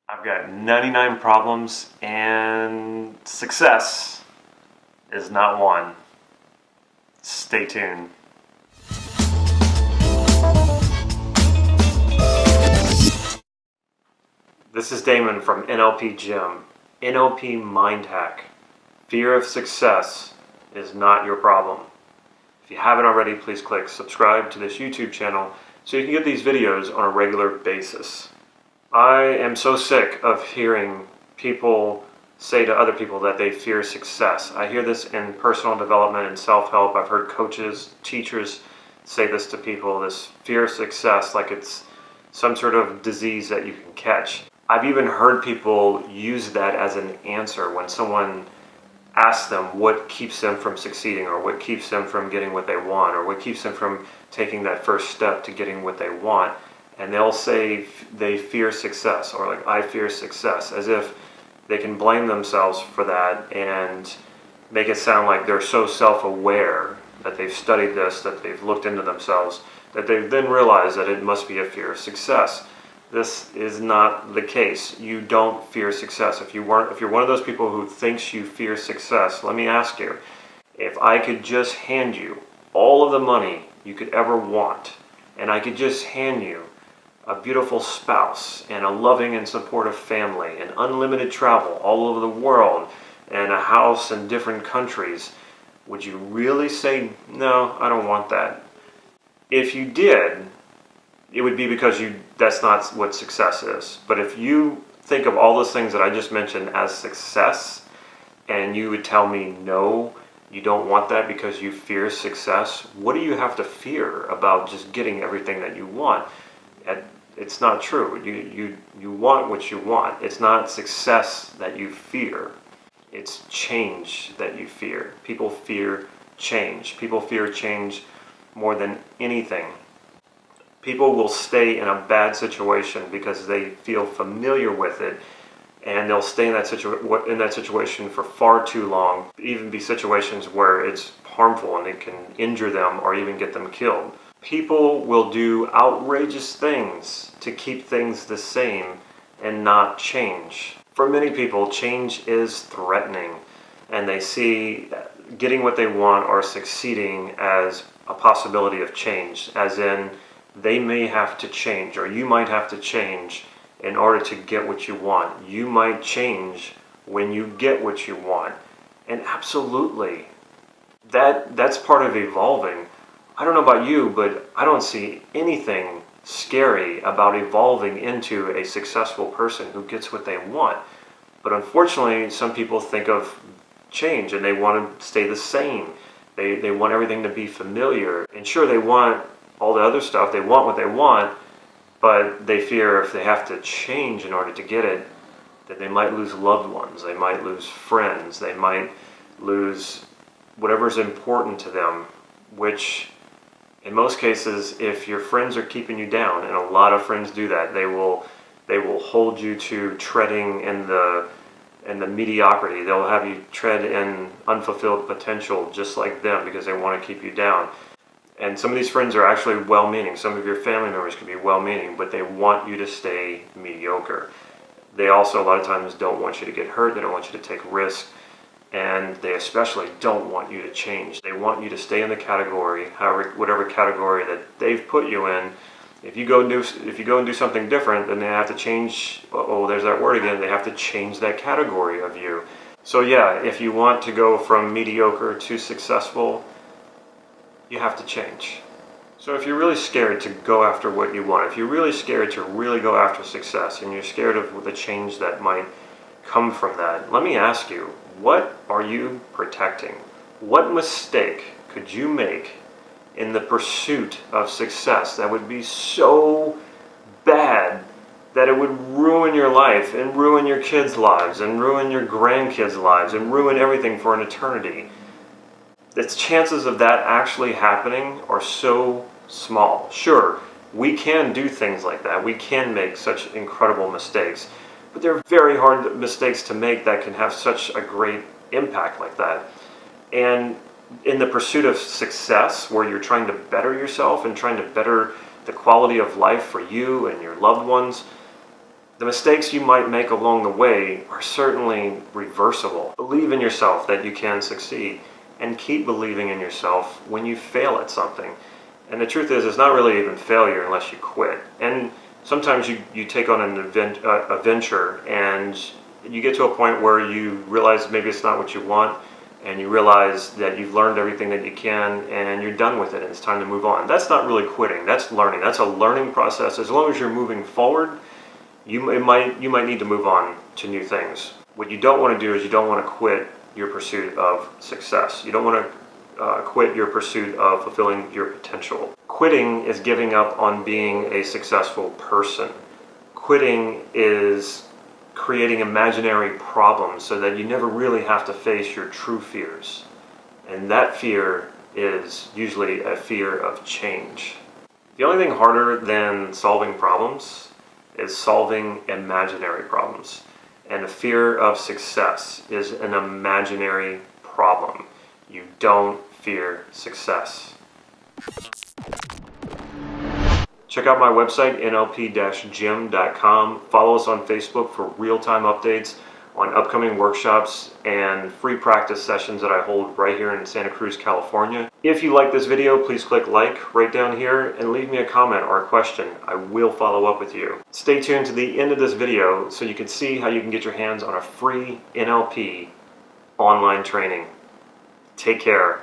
I've got 99 problems and success is not one. Stay tuned. This is Damon from NLP Gym. NLP Mind Hack. Fear of success is not your problem. If you haven't already, please click subscribe to this YouTube channel so you can get these videos on a regular basis. I am so sick of hearing people say to other people that they fear success. I hear this in personal development and self-help. I've heard coaches, teachers say this to people, this fear of success, like it's some sort of disease that you can catch. I've even heard people use that as an answer when someone asks them what keeps them from succeeding, or what keeps them from getting what they want, or what keeps them from taking that first step to getting what they want. And they'll say they fear success, or like, I fear success, as if they can blame themselves for that and make it sound like they're so self-aware that they've studied this, that they've looked into themselves, that they've then realized that it must be a fear of success. This is not the case. You don't fear success. If you're one of those people who thinks you fear success, let me ask you, if I could just hand you all of the money you could ever want, and I could just hand you a beautiful spouse and a loving and supportive family and unlimited travel all over the world and a house in different countries, would you really say, no, I don't want that? If you did, it would be because that's not what success is. But if you think of all those things that I just mentioned as success, and you would tell me, no, you don't want that because you fear success, what do you have to fear about just getting everything that you want? It's not true. You want what you want. It's not success that you fear. It's change that you fear. People fear change. People fear change more than anything. People will stay in a bad situation because they feel familiar with it, and they'll stay in that situation for far too long, even be situations where it's harmful and it can injure them or even get them killed. People will do outrageous things to keep things the same and not change. For many people, change is threatening, and they see getting what they want or succeeding as a possibility of change, as in they may have to change, or you might have to change in order to get what you want. You might change when you get what you want. And absolutely, that's part of evolving. I don't know about you, but I don't see anything scary about evolving into a successful person who gets what they want. But unfortunately, some people think of change and they want to stay the same. They want everything to be familiar. And sure, they want all the other stuff. They want what they want, but they fear if they have to change in order to get it, that they might lose loved ones. They might lose friends. They might lose whatever's important to them, which in most cases, if your friends are keeping you down, and a lot of friends do that, they will hold you to treading in the mediocrity. They'll have you tread in unfulfilled potential just like them because they want to keep you down. And some of these friends are actually well-meaning. Some of your family members can be well-meaning, but they want you to stay mediocre. They also a lot of times don't want you to get hurt. They don't want you to take risks. And they especially don't want you to change. They want you to stay in the category, whatever category that they've put you in. If you go and do something different, then they have to change. Oh, there's that word again. They have to change that category of you. So yeah, if you want to go from mediocre to successful, you have to change. So if you're really scared to go after what you want, if you're really scared to really go after success, and you're scared of the change that might come from that, let me ask you, what are you protecting? What mistake could you make in the pursuit of success that would be so bad that it would ruin your life and ruin your kids' lives and ruin your grandkids' lives and ruin everything for an eternity? The chances of that actually happening are so small. Sure, we can do things like that. We can make such incredible mistakes. But they're very hard mistakes to make that can have such a great impact like that. And in the pursuit of success, where you're trying to better yourself and trying to better the quality of life for you and your loved ones, The mistakes you might make along the way are certainly reversible. Believe in yourself that you can succeed, and keep believing in yourself when you fail at something. And the truth is, it's not really even failure unless you quit. And sometimes you take on a venture and you get to a point where you realize maybe it's not what you want, and you realize that you've learned everything that you can and you're done with it and it's time to move on. That's not really quitting, that's learning. That's a learning process. As long as you're moving forward, you might need to move on to new things. What you don't want to do is you don't want to quit your pursuit of success. You don't want to quit your pursuit of fulfilling your potential. Quitting is giving up on being a successful person. Quitting is creating imaginary problems so that you never really have to face your true fears. And that fear is usually a fear of change. The only thing harder than solving problems is solving imaginary problems. And a fear of success is an imaginary problem. You don't fear success. Check out my website, nlp-gym.com. Follow us on Facebook for real-time updates on upcoming workshops and free practice sessions that I hold right here in Santa Cruz, California. If you like this video, please click like right down here and leave me a comment or a question. I will follow up with you. Stay tuned to the end of this video so you can see how you can get your hands on a free NLP online training. Take care.